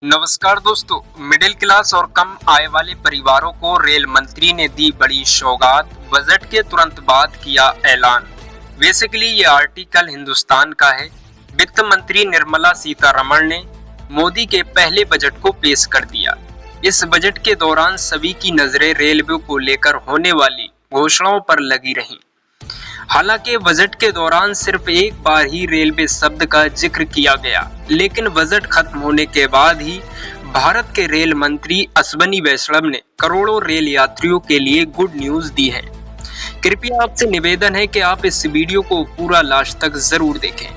नमस्कार दोस्तों। Middle class और कम आय वाले परिवारों को रेल मंत्री ने दी बड़ी सौगात। बजट के तुरंत बाद किया ऐलान। बेसिकली ये आर्टिकल हिंदुस्तान का है। वित्त मंत्री निर्मला सीतारमण ने मोदी के पहले बजट को पेश कर दिया। इस बजट के दौरान सभी की नजरें रेलवे को लेकर होने वाली घोषणाओं पर लगी रहीं। हालांकि बजट के दौरान सिर्फ एक बार ही रेलवे शब्द का जिक्र किया गया, लेकिन बजट खत्म होने के बाद ही भारत के रेल मंत्री अश्विनी वैष्णव ने करोड़ों रेल यात्रियों के लिए गुड न्यूज दी है। कृपया आपसे निवेदन है कि आप इस वीडियो को पूरा लास्ट तक जरूर देखें।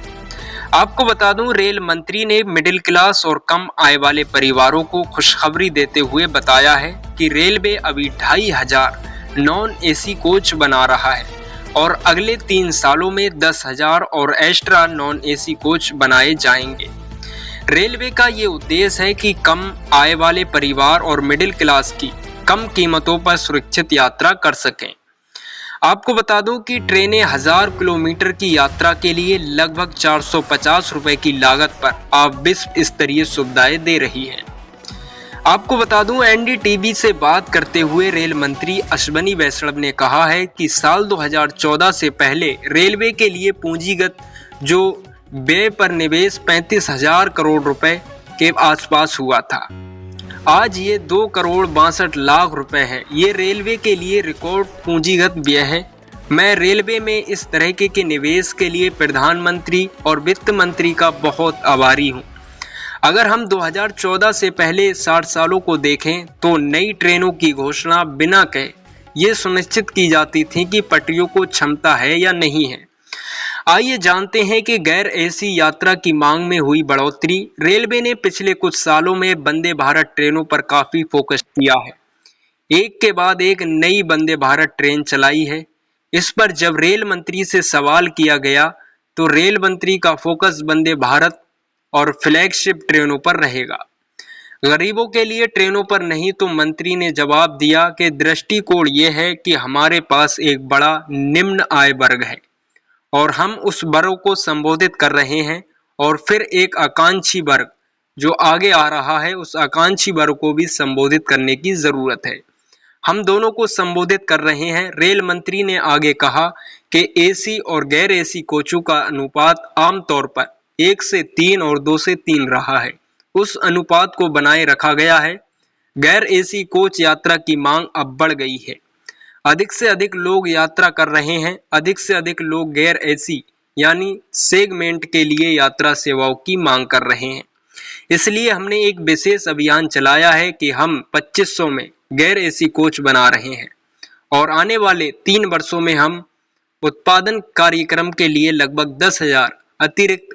आपको बता दूं, रेल मंत्री ने मिडिल क्लास और कम आय वाले परिवारों को खुशखबरी देते हुए बताया है कि रेलवे अभी 2500 नॉन एसी कोच बना रहा है और अगले 3 सालों में 10,000 और एक्स्ट्रा नॉन एसी कोच बनाए जाएंगे। रेलवे का ये उद्देश्य है कि कम आय वाले परिवार और मिडिल क्लास की कम कीमतों पर सुरक्षित यात्रा कर सकें। आपको बता दूं कि ट्रेनें 1000 किलोमीटर की यात्रा के लिए लगभग 450 रुपए की लागत पर आप विश्व स्तरीय सुविधाएं दे रही है। आपको बता दूं, एनडीटीवी से बात करते हुए रेल मंत्री अश्विनी वैष्णव ने कहा है कि साल 2014 से पहले रेलवे के लिए पूंजीगत जो व्यय पर निवेश 35,000 करोड़ रुपए के आसपास हुआ था। आज ये 2 करोड़ 62 लाख रुपए है। ये रेलवे के लिए रिकॉर्ड पूंजीगत व्यय है। मैं रेलवे में इस तरह के निवेश के लिए प्रधानमंत्री और वित्त मंत्री का बहुत आभारी हूँ। अगर हम 2014 से पहले 60 सालों को देखें तो नई ट्रेनों की घोषणा बिना कहे ये सुनिश्चित की जाती थी कि पटरियों को क्षमता है या नहीं है। आइए जानते हैं कि गैर एसी यात्रा की मांग में हुई बढ़ोतरी। रेलवे ने पिछले कुछ सालों में वंदे भारत ट्रेनों पर काफी फोकस किया है। एक के बाद एक नई वंदे भारत ट्रेन चलाई है। इस पर जब रेल मंत्री से सवाल किया गया तो रेल मंत्री का फोकस वंदे भारत और फ्लैगशिप ट्रेनों पर रहेगा, गरीबों के लिए ट्रेनों पर नहीं। तो मंत्री ने जवाब दिया कि दृष्टिकोण ये है कि हमारे पास एक बड़ा निम्न आय वर्ग है और हम उस वर्ग को संबोधित कर रहे हैं, और फिर एक आकांक्षी वर्ग जो आगे आ रहा है, उस आकांक्षी वर्ग को भी संबोधित करने की जरूरत है। हम दोनों को संबोधित कर रहे हैं। रेल मंत्री ने आगे कहा कि एसी और गैर एसी कोचों का अनुपात आमतौर पर 1 से 3 और 2 से 3 रहा है। उस अनुपात को बनाए रखा गया है। गैर एसी कोच यात्रा की मांग अब बढ़ गई है। अधिक से अधिक लोग यात्रा कर रहे हैं। अधिक से अधिक लोग गैर एसी यानी सेगमेंट के लिए यात्रा सेवाओं की मांग कर रहे हैं। इसलिए हमने एक विशेष अभियान चलाया है कि हम 2500 में गैर एसी कोच बना रहे हैं और आने वाले 3 वर्षों में हम उत्पादन कार्यक्रम के लिए लगभग 10,000 अतिरिक्त